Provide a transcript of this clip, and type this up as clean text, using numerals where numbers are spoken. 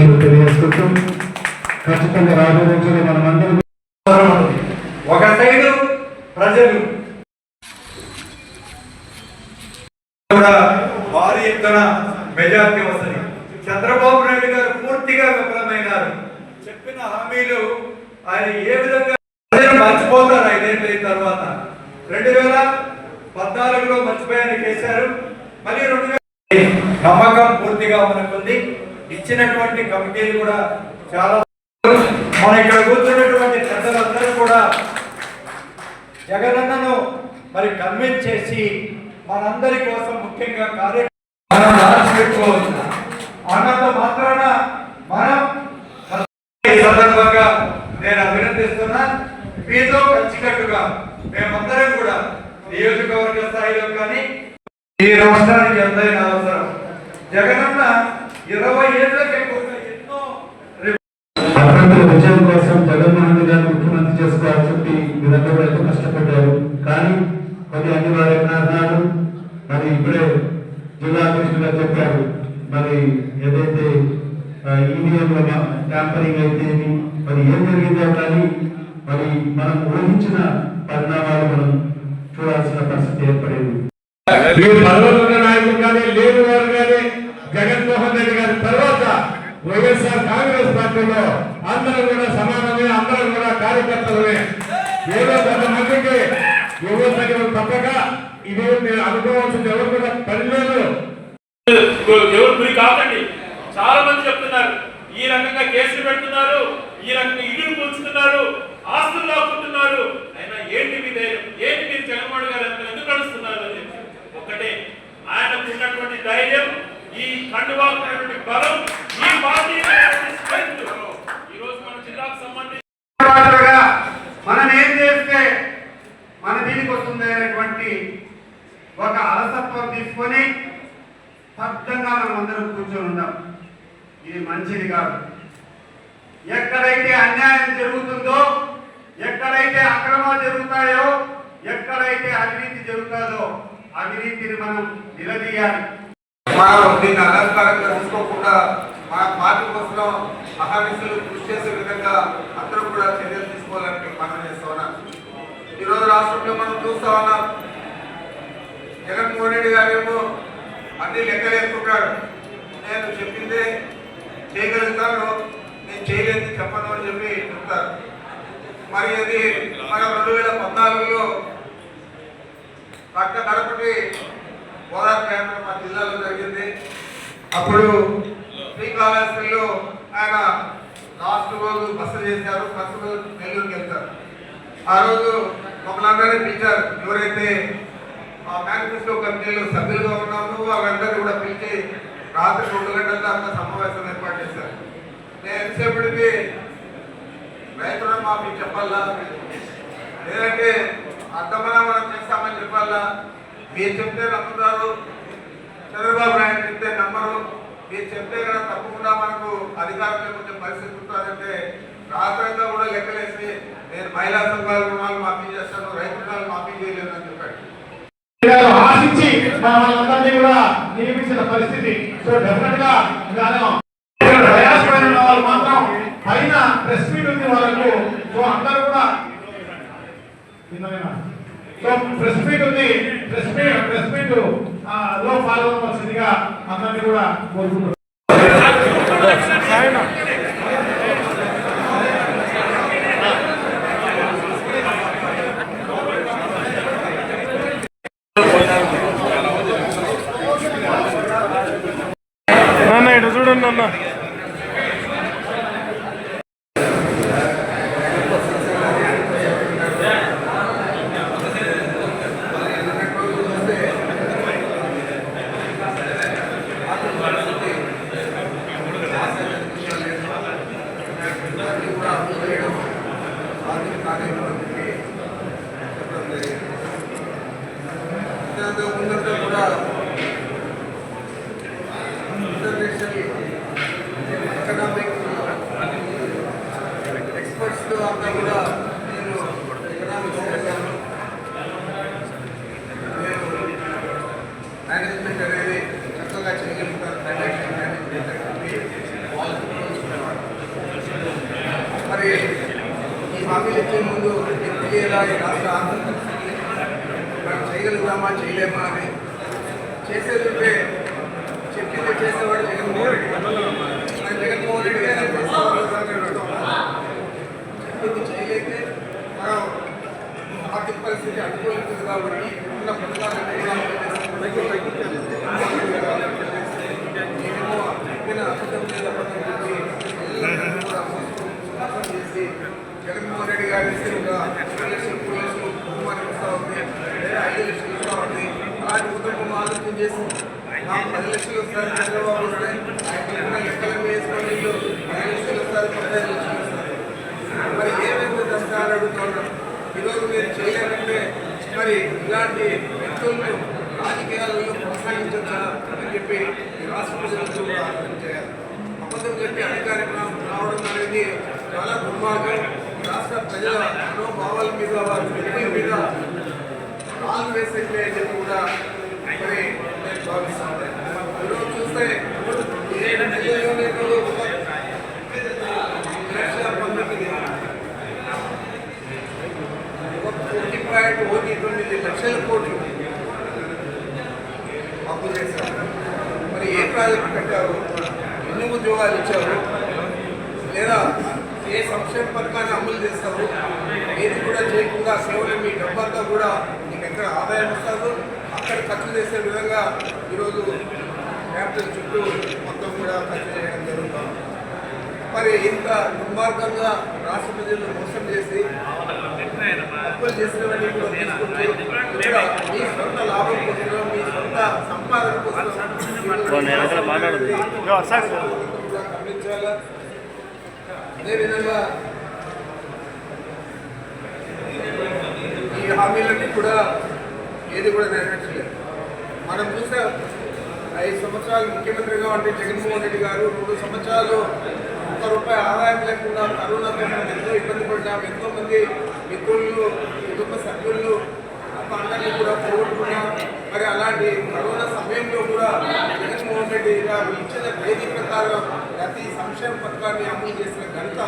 కృతజ్ఞతలు తెలియజేసుకుంటూ ఖచ్చితంగా రాబోయే రోజుల్లో మనమందరం ఒక సైడు ప్రజలు కూడా భారీ ఎత్తున మెజార్టీ వస్తుంది. చంద్రబాబు నాయుడు గారు పూర్తిగా విఫలమైనారు. చెప్పిన హామీలు ఆయన ఏ విధంగా మర్చిపోతారు. 5 ఏళ్ళ తర్వాత 2014లో మర్చిపోయాన్ని చేశారు. మళ్ళీ 2000 నమ్మకం పూర్తిగా మనకుంది. ఇచ్చినటువంటి కమిటీలు కూడా చాలా మన ఇక్కడ కూర్చున్నటువంటి పెద్దలందరూ కూడా జగనన్నను మరి కన్విన్స్ చేసి మనందరి కోసం ముఖ్యంగా అన్నంత మాత్రాన మనం ఈ సందర్భంగా నేను అభినందిస్తున్నా. మీతో కలిసికట్టుగా మేమందరం కూడా నియోజకవర్గ స్థాయిలో కానీ ఈ రాష్ట్రానికి ఎంతైనా అవసరం. జగనన్న 20 ఏళ్ళకి ఎన్నో విజయం కోసం జగన్మోహన్ రెడ్డి గారిని ముఖ్యమంత్రి చేసుకోవాలని చెప్పి మీరందరూ ఎంతో కష్టపడ్డారు. కానీ కొన్ని అనివార్య కారణాలు మరి ఇప్పుడే జిల్లా అధ్యక్షులుగా చెప్పారు. మరి ఏదైతే ఈవీఎంల ట్యాంపరింగ్ అయితే మరి ఏం జరిగిందో కానీ మరి మనం ఊహించిన పరిణామాలు మనం చూడాల్సిన పరిస్థితి ఏర్పడింది. నాయకులు కానీ లేని వారు కానీ జగన్మోహన్ రెడ్డి గారి తర్వాత వైఎస్ఆర్ కాంగ్రెస్ పార్టీలో అందరూ కూడా సమానమే, అందరం కూడా కార్యకర్తలమే. ఏదో కొంతమందికి యువతకు తప్పక ఇది మీరు అనుకోవాల్సింది ఎవరు కూడా పని లేదు. ఎవరు గురి కాకండి. చాలా మంది చెప్తున్నారు ఈ రకంగా కేసులు పెడుతున్నారు, ఈ రకంగా ఇల్లు కూల్చుతున్నారు, ఆస్తులు లాక్కుంటున్నారు. అయినా ఏంటి మీ ధైర్యం? ఏంటి మీరు జగన్మోహన్ గారు ఎందుకు నడుస్తున్నారు అని చెప్పి ఒకటే ఆయనకు ఉన్నటువంటి ధైర్యం, ఈ కండువాకున్నటువంటి బలం, ఈ పార్టీ ఈ రోజు మన జిల్లాకు సంబంధించి మనం ఏం చేస్తే మన దీనికి వస్తుంది అనేటువంటి ఒక అలసత్వం తీసుకొని స్తబ్దంగా మనం అందరం కూర్చొని ఉన్నాం. ఇది మంచిది కాదు. ఎక్కడైతే అన్యాయం జరుగుతుందో, ఎక్కడైతే అక్రమాలు జరుగుతాయో, ఎక్కడైతే అవినీతి జరుగుతుందో అవినీతిని మనం నిలదీయాలి. మనం దీన్ని అలంకారంగా తీసుకోకుండా మన పార్టీ కోసం అహర్నిశలు కృషి చేసే విధంగా అందరూ కూడా చర్యలు తీసుకోవాలని మనం చేస్తా ఉన్నాం. ఈరోజు రాష్ట్రంలో మనం చూస్తా ఉన్నాం. జగన్మోహన్ రెడ్డి గారేమో అన్ని లెక్కలేసుకుంటాడు. నేను చెప్పిందే చేయగలుగుతాను, నేను చేయలేదు చెప్పను అని చెప్పి చెప్తారు. మరి అది మన 2014లో పక్క గడపటి గోదావరి క్యాంప్ మా జిల్లాలో జరిగింది. అప్పుడు శ్రీకాళహస్తిలో ఆయన లాస్ట్ రోజు బస్సు చేశారు. బస్సు రోజు నెల్లూరుకి వెళ్తారు. ఆ రోజు మమ్మల్ని పిలిచారు. ఎవరైతే ఆ మేనిఫెస్టో కమిటీలో సభ్యులుగా ఉన్నాము వాళ్ళందరినీ కూడా పిలిచి రాత్రి 2 గంటల దాకా సమావేశం ఏర్పాటు చేశారు. నేను ఎంతసేపటికి రైతు రుణమాఫీ చెప్పాలా, లేదంటే అర్థమన్నా మనం చేస్తామని చెప్పాలా? మీరు చెప్తే నమ్ముతారు, చంద్రబాబు నాయుడు చెప్తే నమ్మరు. మీరు చెప్తే కదా తప్పకుండా మనకు అధికారంలో కొంచెం పరిస్థితి ఉంటుందంటే రాత్రంతా కూడా లెక్కలేసి నేను మహిళా సంఘాల రుణాలు మాఫీ చేస్తాను, రైతు రుణాలు మాఫీ చేయలేదు అని చెప్పాడు. ఆశించి వాళ్ళందరినీ కూడా నియమించిన పరిస్థితి. సో డెఫినెట్ గా ప్రయాసమైన వాళ్ళు మాత్రం పైన ప్రెస్ మీట్ ఉంది వాళ్ళకు. సో అందరూ కూడా సో ప్రెస్ మీట్ ఉంది, ప్రెస్ మీట్ లో పాల్గొనవలసిందిగా అందరినీ కూడా కోరుకుంటున్నారు. ఇటు చూడండి అన్న. ముందంతా కూడా ముగించే ముందు మీకు తెలియదా ఈ రాష్ట్ర ఆర్థిక పరిస్థితి మనం చేయగలుగుతామా చేయలేమా అని చేసేది ఉంటే చెప్పింది చేసేవాడు జగన్మోహన్ రెడ్డి. మన జగన్మోహన్ రెడ్డి గారు చెప్పింది చేయలేకే మనం ఆర్థిక పరిస్థితి అనుకూలించింది కాబట్టి ఉన్న పథకాలన్నీ కూడా నేనేమో చెప్పిన అబద్ధం మీద అబద్ధం చెప్పి పిల్లలందరినీ కూడా మోసం చేసి జగన్మోహన్ రెడ్డి గారి విషయంగా 2 లక్షల పోలీసులు కుటుంబానికి వస్తూ ఉంది, 5 లక్షలు ఇస్తూ ఉంది. అలాంటి కుటుంబం ఆలోచన చేసి నాకు 10 లక్షలు వస్తారు చంద్రబాబు వస్తే ఆయన లెక్కలు వేసుకొని 5 లక్షలు వస్తారు 15 లక్షలు వస్తారు. మరి ఏమైంది దస్తాలు అడుగుతున్నాం. ఈరోజు మీరు చేయలేదంటే మరి ఇలాంటి వ్యక్తులను రాజకీయాలలో కొనసాగించవచ్చా అని చెప్పి ఈ రాష్ట్ర ప్రజలకు కూడా ఆలోచన చేయాలి. అబద్ధం చెప్పి అధికారం రావడం అనేది చాలా దుర్మార్గం. రాష్ట్ర ప్రజల మనోభావాల మీద వారి వ్యక్తుల మీద రాళ్ళు వేసేట్లే అని చెప్పి కూడా మరి నేను భావిస్తాను. ఈరోజు చూస్తే 7 నెలల్లోనే 1.19 లక్షల కోట్లు అప్పు చేశారు. మరి ఏ ప్రాజెక్టు కట్టారు, ఎన్ని ఉద్యోగాలు ఇచ్చారు, లేదా ఏ సంక్షేమ పథకాన్ని అమలు చేస్తారు, ఏది కూడా చేయకుండా కేవలం మీ డబ్బంతా కూడా మీకు ఎక్కడ ఆదాయం వస్తుందో అక్కడ ఖర్చు చేసే విధంగా ఈరోజు క్యాపిటల్ చుట్టూ మొత్తం కూడా ఖర్చు చేయడం జరుగుతుంది. మరి ఇంత దుర్మార్గంగా రాష్ట్ర ప్రజలను మోసం చేసి అప్పులు చేసినవన్నీ కూడా తీసుకొచ్చి మీ సొంత లాభం కోసం, మీ సొంత సంపాదన కోసం గమనించాలా. అదేవిధంగా ఈ హామీలన్నీ కూడా ఏది కూడా నెరవేర్చలేదు. మనం చూసే 5 సంవత్సరాలు ముఖ్యమంత్రిగా ఉంటే జగన్మోహన్ రెడ్డి గారు 2 సంవత్సరాలు ₹1 ఆదాయం లేకుండా కరోనాతో మనం ఎంతో ఇబ్బంది పడ్డాం. ఎంతోమంది మిత్రులు, కుటుంబ సభ్యులు అందరినీ కూడా పోగొట్టుకున్నాం. మరి అలాంటి కరోనా సమయంలో కూడా జగన్మోహన్ రెడ్డి గారు ఇచ్చిన తేదీ ప్రకారం ప్రతి సంక్షేమ పథకాన్ని అమలు చేసిన ఘనత